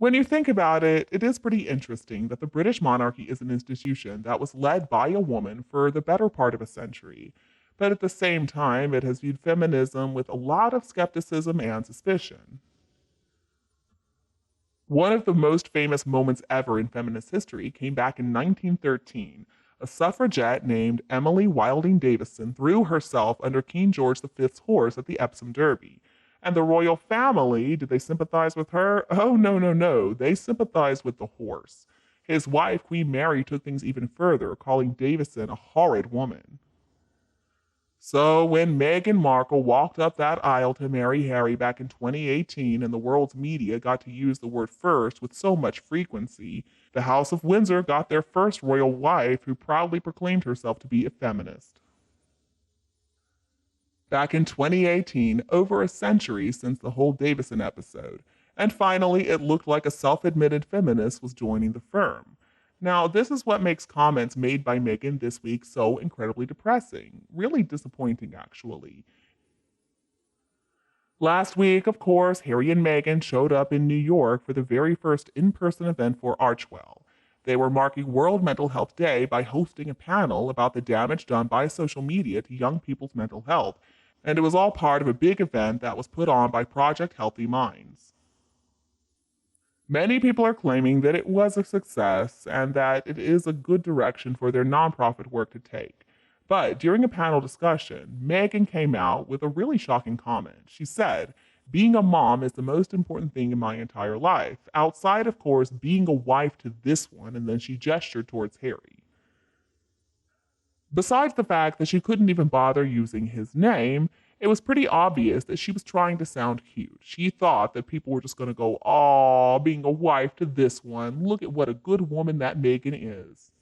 When you think about it, it is pretty interesting that the British monarchy is an institution that was led by a woman for the better part of a century, but at the same time, it has viewed feminism with a lot of skepticism and suspicion. One of the most famous moments ever in feminist history came back in 1913. A suffragette named Emily Wilding Davison threw herself under King George V's horse at the Epsom Derby. And the royal family, did they sympathize with her? Oh, no, no, no. They sympathized with the horse. His wife, Queen Mary, took things even further, calling Davison a horrid woman. So when Meghan Markle walked up that aisle to marry Harry back in 2018 and the world's media got to use the word first with so much frequency, the House of Windsor got their first royal wife who proudly proclaimed herself to be a feminist. Back in 2018, over a century since the whole Davison episode, and finally it looked like a self-admitted feminist was joining the firm. Now, this is what makes comments made by Meghan this week so incredibly depressing. Really disappointing, actually. Last week, of course, Harry and Meghan showed up in New York for the very first in person event for Archewell. They were marking World Mental Health Day by hosting a panel about the damage done by social media to young people's mental health, and it was all part of a big event that was put on by Project Healthy Minds. Many people are claiming that it was a success and that it is a good direction for their nonprofit work to take. But during a panel discussion, Meghan came out with a really shocking comment. She said, "Being a mom is the most important thing in my entire life, outside, of course, being a wife to this one," and then she gestured towards Harry. Besides the fact that she couldn't even bother using his name, it was pretty obvious that she was trying to sound cute. She thought that people were just going to go, "Aw, being a wife to this one. Look at what a good woman that Meghan is."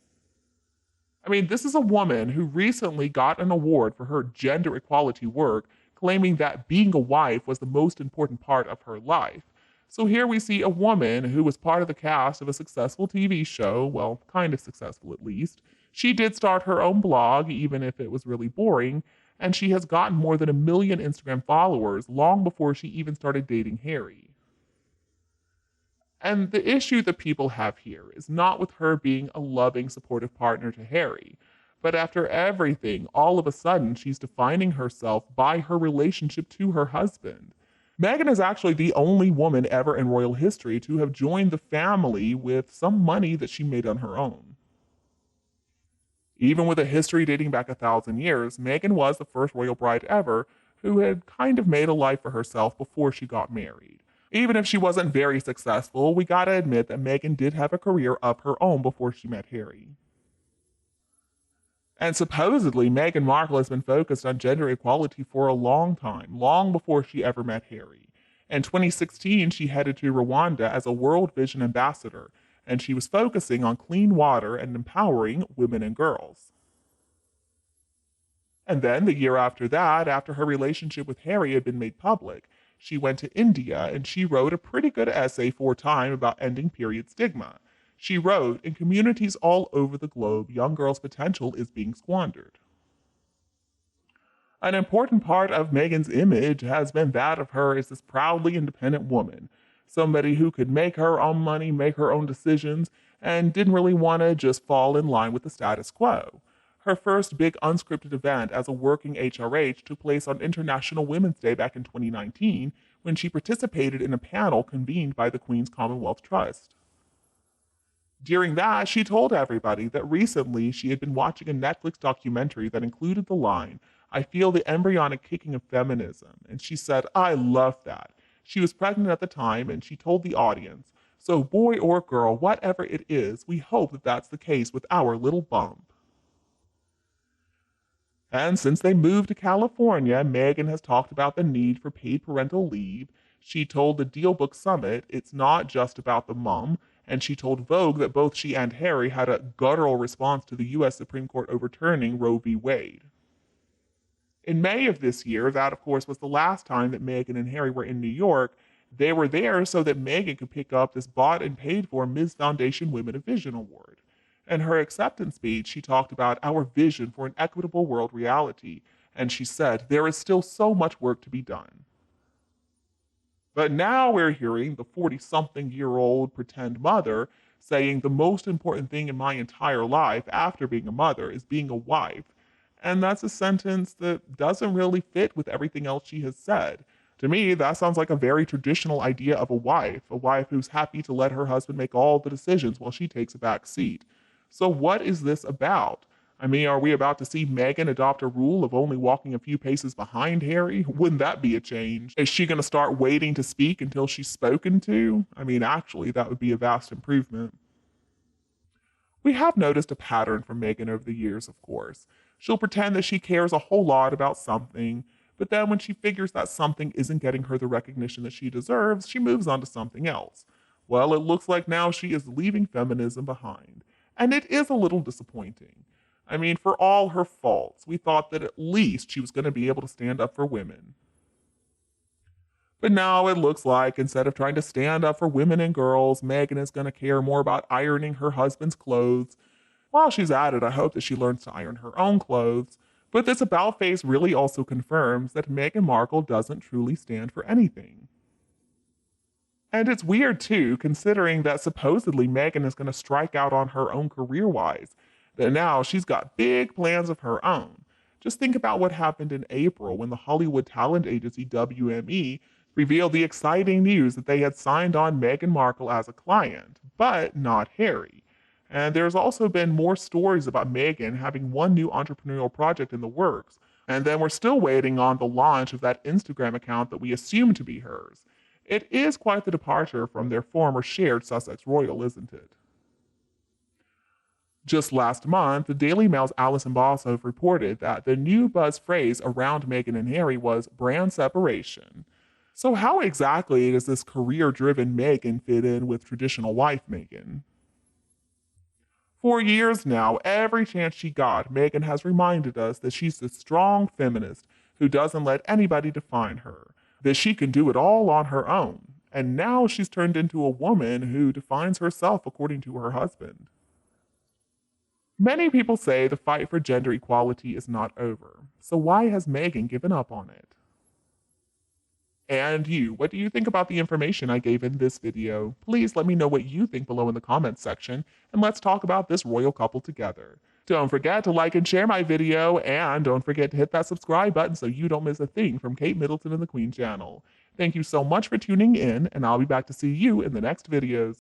I mean, this is a woman who recently got an award for her gender equality work, claiming that being a wife was the most important part of her life. So here we see a woman who was part of the cast of a successful TV show, well, kind of successful at least. She did start her own blog, even if it was really boring, and she has gotten more than 1 million Instagram followers long before she even started dating Harry. And the issue that people have here is not with her being a loving, supportive partner to Harry, but after everything, all of a sudden she's defining herself by her relationship to her husband. Meghan is actually the only woman ever in royal history to have joined the family with some money that she made on her own. Even with a history dating back 1,000 years, Meghan was the first royal bride ever who had kind of made a life for herself before she got married. Even if she wasn't very successful, we gotta admit that Meghan did have a career of her own before she met Harry. And supposedly, Meghan Markle has been focused on gender equality for a long time, long before she ever met Harry. In 2016, she headed to Rwanda as a World Vision ambassador, and she was focusing on clean water and empowering women and girls. And then, the year after that, after her relationship with Harry had been made public, she went to India and she wrote a pretty good essay for Time about ending period stigma. She wrote, "In communities all over the globe, young girls' potential is being squandered." An important part of Meghan's image has been that of her as this proudly independent woman, somebody who could make her own money, make her own decisions, and didn't really want to just fall in line with the status quo. Her first big unscripted event as a working HRH took place on International Women's Day back in 2019 when she participated in a panel convened by the Queen's Commonwealth Trust. During that, she told everybody that recently she had been watching a Netflix documentary that included the line, "I feel the embryonic kicking of feminism," and she said, "I love that." She was pregnant at the time and she told the audience, "So boy or girl, whatever it is, we hope that that's the case with our little bump." And since they moved to California, Meghan has talked about the need for paid parental leave. She told the Deal Book Summit it's not just about the mom, and she told Vogue that both she and Harry had a guttural response to the U.S. Supreme Court overturning Roe v. Wade. In May of this year, that of course was the last time that Meghan and Harry were in New York. They were there so that Meghan could pick up this bought and paid for Ms. Foundation Women of Vision Award. In her acceptance speech, she talked about our vision for an equitable world reality, and she said, "There is still so much work to be done." But now we're hearing the 40-something-year-old pretend mother saying the most important thing in my entire life after being a mother is being a wife. And that's a sentence that doesn't really fit with everything else she has said. To me, that sounds like a very traditional idea of a wife who's happy to let her husband make all the decisions while she takes a back seat. So, what is this about? I mean, are we about to see Meghan adopt a rule of only walking a few paces behind Harry? Wouldn't that be a change? Is she going to start waiting to speak until she's spoken to? I mean, actually, that would be a vast improvement. We have noticed a pattern from Meghan over the years, of course. She'll pretend that she cares a whole lot about something, but then when she figures that something isn't getting her the recognition that she deserves, she moves on to something else. Well, it looks like now she is leaving feminism behind. And it is a little disappointing. I mean, for all her faults, we thought that at least she was going to be able to stand up for women. But now it looks like instead of trying to stand up for women and girls, Meghan is going to care more about ironing her husband's clothes. While she's at it, I hope that she learns to iron her own clothes. But this about face really also confirms that Meghan Markle doesn't truly stand for anything. And it's weird too, considering that supposedly Meghan is going to strike out on her own career wise, that now she's got big plans of her own. Just think about what happened in April when the Hollywood talent agency WME revealed the exciting news that they had signed on Meghan Markle as a client, but not Harry. And there's also been more stories about Meghan having one new entrepreneurial project in the works, and then we're still waiting on the launch of that Instagram account that we assume to be hers. It is quite the departure from their former shared Sussex royal, isn't it? Just last month, the Daily Mail's Alison Bossoff reported that the new buzz phrase around Meghan and Harry was brand separation. So, how exactly does this career driven Meghan fit in with traditional wife Meghan? For years now, every chance she got, Meghan has reminded us that she's the strong feminist who doesn't let anybody define her, that she can do it all on her own. And now she's turned into a woman who defines herself according to her husband. Many people say the fight for gender equality is not over. So why has Meghan given up on it? And you, what do you think about the information I gave in this video? Please let me know what you think below in the comments section, and let's talk about this royal couple together. Don't forget to like and share my video, and don't forget to hit that subscribe button so you don't miss a thing from Kate Middleton and the Queen channel. Thank you so much for tuning in, and I'll be back to see you in the next videos.